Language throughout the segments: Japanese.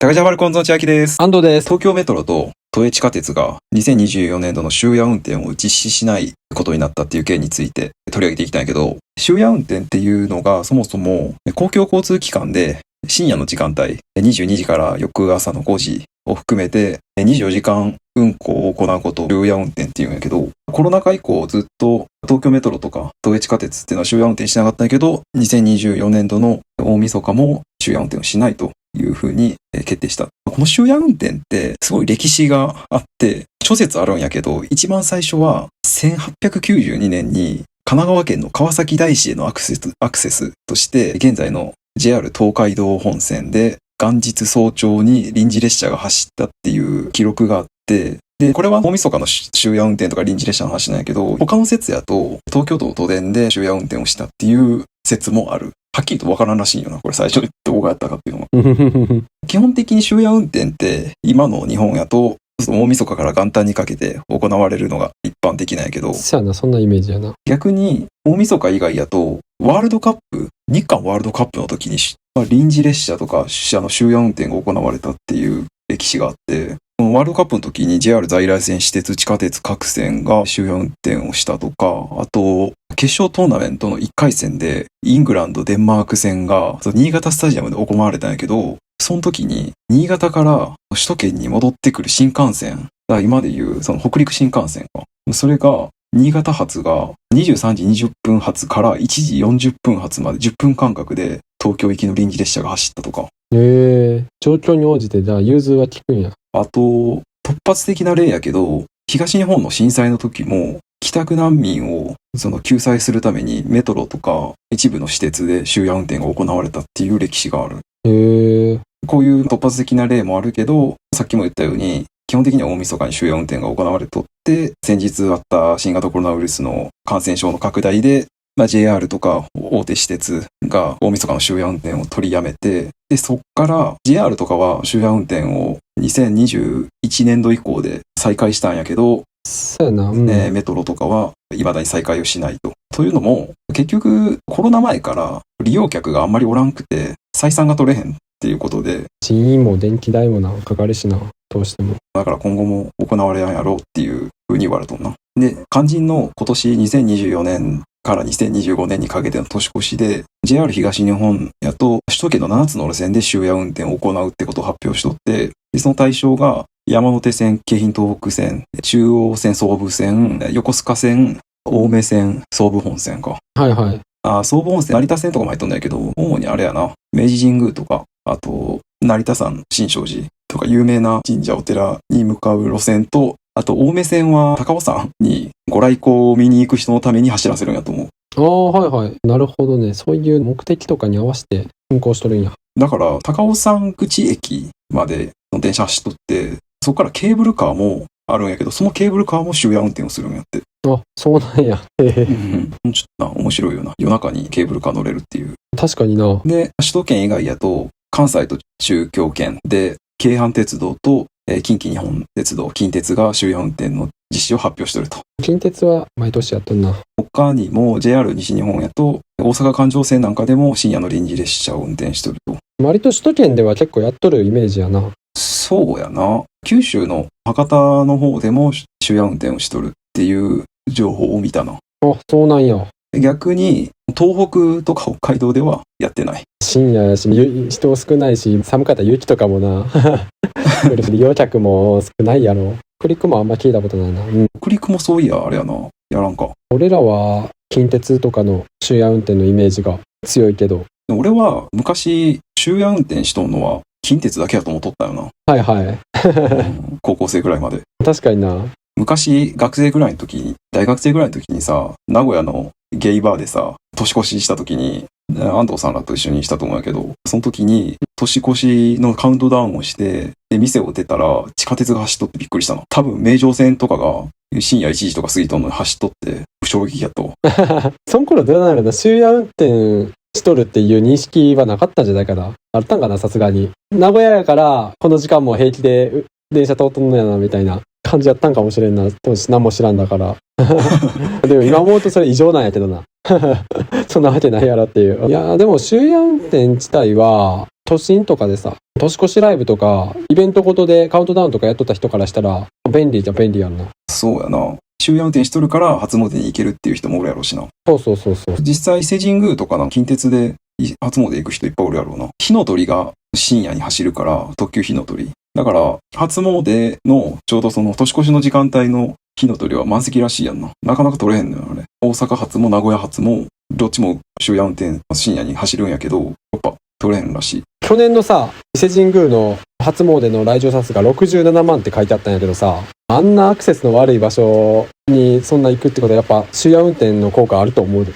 高ジャバルコンゾン千秋です。安藤です。東京メトロと都営地下鉄が2024年度の終夜運転を実施しないことになったっていう件について取り上げていきたいんやけど、終夜運転っていうのがそもそも公共交通機関で深夜の時間帯、22時から翌朝の5時を含めて24時間運行を行うことを終夜運転っていうんやけど、コロナ禍以降ずっと東京メトロとか都営地下鉄っていうのは終夜運転しなかったんやけど、2024年度の大晦日も終夜運転をしないという風に決定した。この終夜運転ってすごい歴史があって諸説あるんやけど、一番最初は1892年に神奈川県の川崎大師へのアクセスとして現在の JR 東海道本線で元日早朝に臨時列車が走ったっていう記録があって、で、これは大晦日の終夜運転とか臨時列車の話なんやけど、他の説やと東京都都電で終夜運転をしたっていう説もある。はっきりと分からんらしいよな、これ最初どこがやったかっていうのは。基本的に終夜運転って今の日本やと大晦日から元旦にかけて行われるのが一般的なんやけど、そうやな、そんなイメージやな。逆に大晦日以外やとワールドカップ、日韓ワールドカップの時に臨時列車とか終夜運転が行われたっていう歴史があって、ワールドカップの時に JR 在来線、私鉄、地下鉄各線が終夜運転をしたとか、あと決勝トーナメントの1回戦でイングランド、デンマーク戦が新潟スタジアムで行われたんやけど、その時に新潟から首都圏に戻ってくる新幹線、今でいうその北陸新幹線か、それが新潟発が23時20分発から1時40分発まで10分間隔で東京行きの臨時列車が走ったとか。状況に応じてじゃあ融通は効くんや。あと突発的な例やけど、東日本の震災の時も帰宅難民を救済するためにメトロとか一部の私鉄で終夜運転が行われたっていう歴史がある。こういう突発的な例もあるけど、さっきも言ったように基本的には大晦日に終夜運転が行われとって、先日あった新型コロナウイルスの感染症の拡大で、JR とか大手私鉄が大晦日の終夜運転を取りやめて、でそっから JR とかは終夜運転を2021年度以降で再開したんやけど、そうやな、メトロとかは未だに再開をしないと。というのも結局コロナ前から利用客があんまりおらんくて採算が取れへんっていうことで、人員も電気代もなかかるしな、どうしても。だから今後も行われやんやろうっていう風に言われとんな。で、肝心の今年2024年から2025年にかけての年越しで JR 東日本やと首都圏の7つの路線で終夜運転を行うってことを発表しとって、でその対象が山手線、京浜東北線、中央線、総武線、横須賀線、青梅線、総武本線か。はいはい。総武本線、成田線とかも入っとんだけど、主にあれやな、明治神宮とか、あと成田山、新勝寺とか有名な神社お寺に向かう路線と、あと青梅線は高尾山にご来光を見に行く人のために走らせるんやと思う。はいはい。なるほどね。そういう目的とかに合わせて運行しとるんや。だから高尾山口駅までの電車走っとって、そこからケーブルカーもあるんやけど、そのケーブルカーも終夜運転をするんやって。そうなんや。ちょっと面白いよな。夜中にケーブルカー乗れるっていう。確かにな。で、首都圏以外やと関西と中京圏で京阪鉄道と近畿日本鉄道、近鉄が終夜運転の実施を発表していると。近鉄は毎年やっとんな。他にも JR 西日本やと大阪環状線なんかでも深夜の臨時列車を運転していると。割と首都圏では結構やっとるイメージやな。そうやな。九州の博多の方でも終夜運転をしとるっていう情報を見たな。そうなんや。逆に東北とか北海道ではやってない。深夜やし人少ないし、寒かったら雪とかもな利用客も少ないやろ。北陸もあんま聞いたことないな。北陸もそういやあれやな、やらんか。俺らは近鉄とかの終夜運転のイメージが強いけど。俺は昔終夜運転しとんのは近鉄だけやと思っとったよな。はいはい高校生ぐらいまで。確かにな。昔学生ぐらいの時に、大学生ぐらいの時にさ、名古屋のゲイバーでさ、年越しした時に安藤さんらと一緒にしたと思うんやけど、その時に年越しのカウントダウンをして、で店を出たら地下鉄が走っとってびっくりしたの。多分名城線とかが深夜1時とか過ぎとんのに走っとって衝撃やったわ。その頃どうなるの？終夜運転しとるっていう認識はなかったんじゃないかな。あったんかな、さすがに。名古屋やからこの時間も平気で電車通っとんのやなみたいな感じやったんかもしれんな。当時何も知らんだからでも今思うとそれ異常なんやけどなそんなわけないやろっていう。いやでも終夜運転自体は都心とかでさ、年越しライブとか、イベントごとでカウントダウンとかやっとった人からしたら、便利じゃ便利やんな。そうやな。終夜運転しとるから初詣に行けるっていう人もおるやろうしな。そうそうそうそう。実際伊勢神宮とかな、近鉄で初詣行く人いっぱいおるやろうな。火の鳥が深夜に走るから、特急火の鳥。だから、初詣のちょうどその年越しの時間帯の火の鳥は満席らしいやんな。なかなか取れへんのよ、あれ。大阪発も名古屋発も、どっちも終夜運転深夜に走るんやけど、やっぱ取れへんらしい。去年のさ、伊勢神宮の初詣の来場者数が67万って書いてあったんやけどさ、あんなアクセスの悪い場所にそんな行くってことはやっぱ終夜運転の効果あると思うで。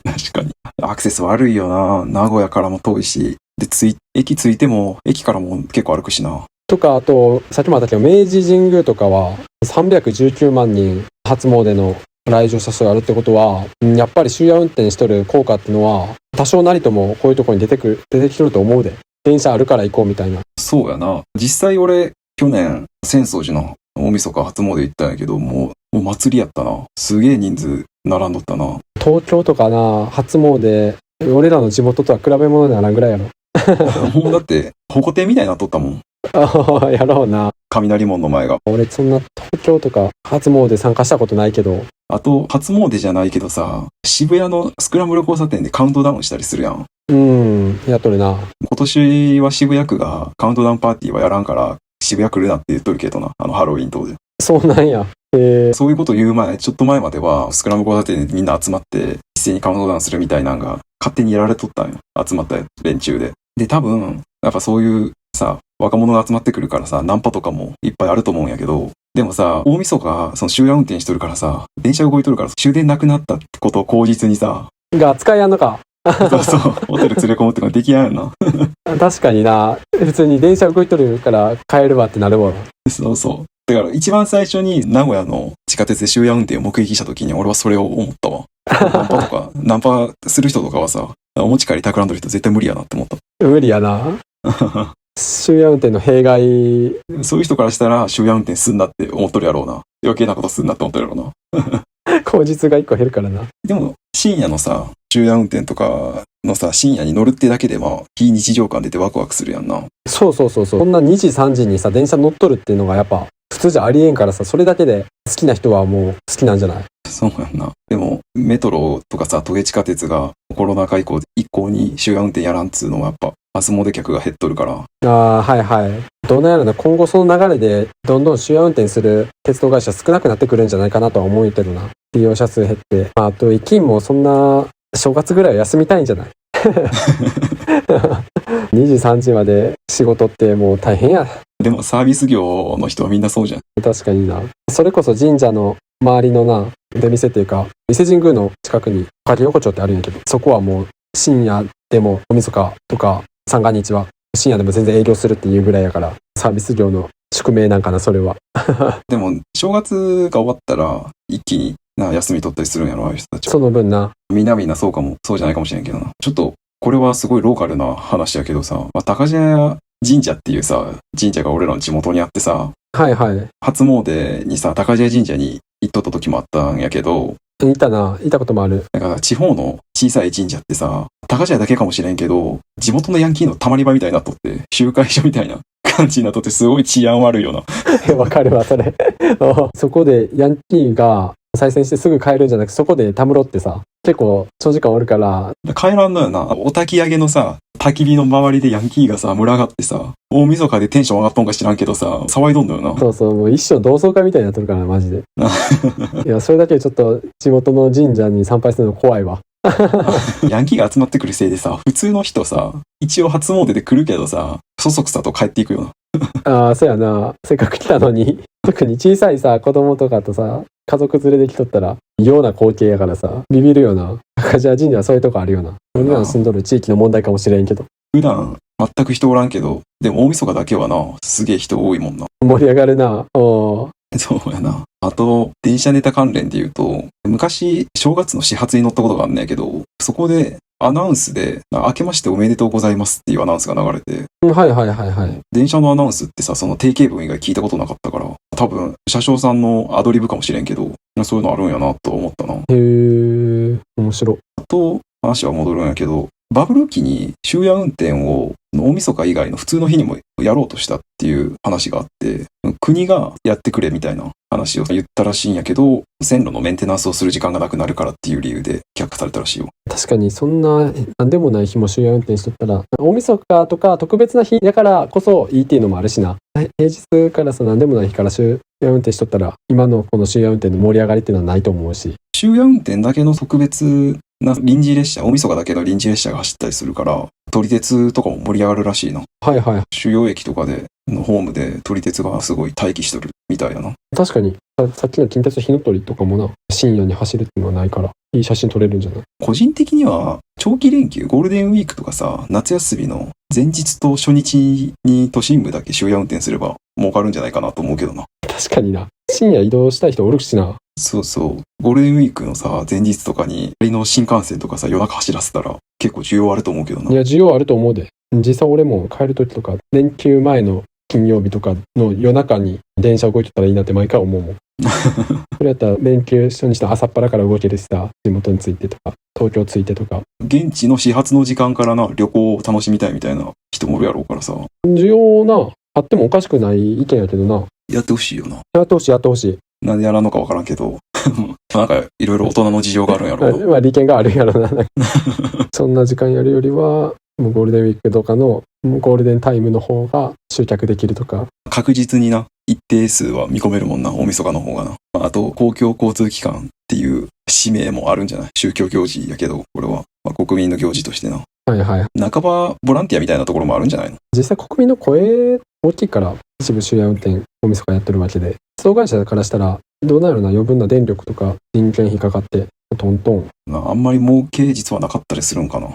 確かに。アクセス悪いよな。名古屋からも遠いし。で、駅着いても、駅からも結構歩くしな。とか、あと、さっきもあったけど、明治神宮とかは319万人初詣の来場者数があるってことは、やっぱり終夜運転しとる効果っていうのは、多少なりともこういうところに出てきとると思うで。電車あるから行こうみたいな。そうやな。実際俺、去年、浅草寺の大晦日初詣行ったんやけど、もう祭りやったな。すげえ人数並んどったな。東京とかな、初詣、俺らの地元とは比べ物にならんぐらいやろ。もうだって、ホコ天みたいになっとったもん。ああ、やろうな。雷門の前が。俺そんな東京とか初詣参加したことないけど。あと、初詣じゃないけどさ、渋谷のスクランブル交差点でカウントダウンしたりするやん。やっとるな。今年は渋谷区がカウントダウンパーティーはやらんから、渋谷来るなって言っとるけどな。ハロウィン当時。そうなんや。そういうこと言う前、ちょっと前までは、スクランブル交差点でみんな集まって、一斉にカウントダウンするみたいなんが、勝手にやられとったんよ。集まった連中で。で、多分、やっぱそういうさ、若者が集まってくるからさ、ナンパとかもいっぱいあると思うんやけど、でもさ、大晦日、その終夜運転しとるからさ、電車動いとるから終電なくなったってことを口実にさ、が扱いやんのか。そうそう、ホテル連れ込むってのができやんな。確かにな。普通に電車動いとるから帰るわってなるわ。そうそう。だから一番最初に名古屋の地下鉄で終夜運転を目撃した時に俺はそれを思ったわ。ナンパとか、ナンパする人とかはさ、お持ち帰りたくらんどる人絶対無理やなって思った。無理やな。終夜運転の弊害。そういう人からしたら終夜運転すんなって思っとるやろうな。余計なことすんなって思っとるやろうな。口実が一個減るからな。でも深夜のさ、終夜運転とかのさ、深夜に乗るってだけで非日常感出てワクワクするやんな。そうそうそうそう。こんな2時3時にさ、電車乗っとるっていうのがやっぱ普通じゃありえんからさ、それだけで好きな人はもう好きなんじゃない？そうやんな。でも、メトロとかさ、都営地下鉄がコロナ禍以降一向に終夜運転やらんっつうのはやっぱ、初詣客が減っとるから。ああ、はいはい。どうなんやろな。今後その流れで、どんどん終夜運転する鉄道会社少なくなってくるんじゃないかなとは思うけどな。利用者数減って。あと、駅員もそんな、正月ぐらいは休みたいんじゃない2時3時まで仕事ってもう大変や。でもサービス業の人はみんなそうじゃん。確かにな。それこそ神社の周りのな、出店っていうか、伊勢神宮の近くに仮横丁ってあるんやけど、そこはもう深夜でも大晦日とか三が日は深夜でも全然営業するっていうぐらいやから、サービス業の宿命なんかな、それは。でも、正月が終わったら、一気に休み取ったりするんやろ、ああいう人たちは。その分な。みんなそうかも、そうじゃないかもしれんけどな。ちょっと、これはすごいローカルな話やけどさ、高島神社っていうさ、神社が俺らの地元にあってさ、はいはい。初詣にさ、高島神社に行っとった時もあったんやけど、いたな。いたこともある。なんか地方の小さい神社ってさ、高島だけかもしれんけど、地元のヤンキーのたまり場みたいになっとって、集会所みたいな感じになっとってすごい治安悪いよな。わかるわ、それ。そこでヤンキーが再選してすぐ帰るんじゃなくて、そこでたむろってさ、結構長時間おるから。帰らんのよな。お焚き上げのさ、焚き火の周りでヤンキーがさ、群がってさ、大晦日でテンション上がっとんか知らんけどさ、騒いどんのよな。そうそう、もう一生同窓会みたいになっとるからな、マジで。いや、それだけでちょっと地元の神社に参拝するの怖いわ。ヤンキーが集まってくるせいでさ、普通の人さ、一応初詣で来るけどさ、そそくさと帰っていくよな。ああ、そうやな。せっかく来たのに。特に小さいさ、子供とかとさ、家族連れで来とったら、異様な光景やからさ、ビビるよな。高島神社はそういうとこあるよな。俺らの住んどる地域の問題かもしれんけど。普段、全く人おらんけど、でも大晦日だけはな、すげえ人多いもんな。盛り上がるな。おー。そうやな。あと、電車ネタ関連で言うと、昔、正月の始発に乗ったことがあんねんけど、そこで、アナウンスで、明けましておめでとうございますっていうアナウンスが流れて、はいはいはいはい。電車のアナウンスってさ、その定型文以外聞いたことなかったから、多分、車掌さんのアドリブかもしれんけど、そういうのあるんやなと思ったな。へー、面白。あと、話は戻るんやけど、バブル期に終夜運転を大晦日以外の普通の日にもやろうとしたっていう話があって、国がやってくれみたいな話を言ったらしいんやけど、線路のメンテナンスをする時間がなくなるからっていう理由で却下されたらしいよ。確かにそんな何でもない日も終夜運転しとったら、大晦日とか特別な日だからこそいいっていうのもあるしな。平日からさ、何でもない日から終夜運転しとったら、今のこの終夜運転の盛り上がりっていうのはないと思うし。終夜運転だけの特別な臨時列車、大晦日だけの臨時列車が走ったりするから、撮り鉄とかも盛り上がるらしいな。はいはい。主要駅とかでのホームで撮り鉄がすごい待機しとるみたいやな。確かに、さっきの近鉄火の鳥とかもな、深夜に走るっていうのはないから、いい写真撮れるんじゃない？個人的には、長期連休、ゴールデンウィークとかさ、夏休みの前日と初日に都心部だけ終夜運転すれば儲かるんじゃないかなと思うけどな。確かにな。深夜移動したい人おるしな。そうそう。ゴールデンウィークのさ、前日とかに、の新幹線とかさ、夜中走らせたら結構需要あると思うけどな。いや、需要あると思うで。実際俺も帰る時とか、連休前の金曜日とかの夜中に電車動いてたらいいなって毎回思うもん。それやったら連休初日の朝っぱらから動けるしさ、地元に着いてとか、東京着いてとか。現地の始発の時間からな、旅行を楽しみたいみたいな人もおるやろうからさ。需要な、あってもおかしくない意見やけどな。やってほしいよな。やってほしい、やってほしい。なんでやらんのかわからんけど。なんか、いろいろ大人の事情があるんやろうな。まあ、利権があるんやろな。そんな時間やるよりは、もうゴールデンウィークとかのゴールデンタイムの方が集客できるとか。確実にな、一定数は見込めるもんな、大晦日の方がな。あと、公共交通機関っていう使命もあるんじゃない？宗教行事やけど、これは、国民の行事としてな。はいはい。半ばボランティアみたいなところもあるんじゃないの？実際国民の声大きいから、一部終夜運転、大晦日やってるわけで、鉄道会社からしたら、どうなるな、余分な電力とか人件費かかって、トントン。あんまり儲け実はなかったりするんかな。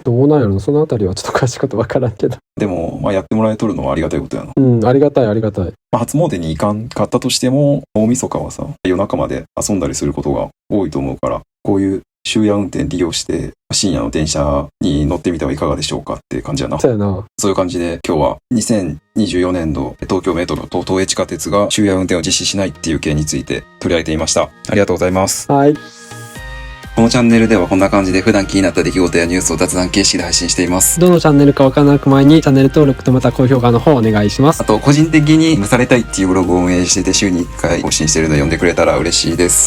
どうなんやろな、そのあたりはちょっと詳しいことわからんけど。でも、やってもらえとるのはありがたいことやな。ありがたいありがたい。初詣に行かんかったとしても、大晦日はさ、夜中まで遊んだりすることが多いと思うから、こういう終夜運転利用して深夜の電車に乗ってみてはいかがでしょうかって感じやな。そうやな。そういう感じで今日は2024年度東京メトロと東映地下鉄が終夜運転を実施しないっていう件について取り上げていました。ありがとうございます。はい。このチャンネルではこんな感じで普段気になった出来事やニュースを雑談形式で配信しています。どのチャンネルかわからなく前にチャンネル登録とまた高評価の方お願いします。あと個人的に蒸されたいっていうブログを運営してて週に1回更新してるので読んでくれたら嬉しいです。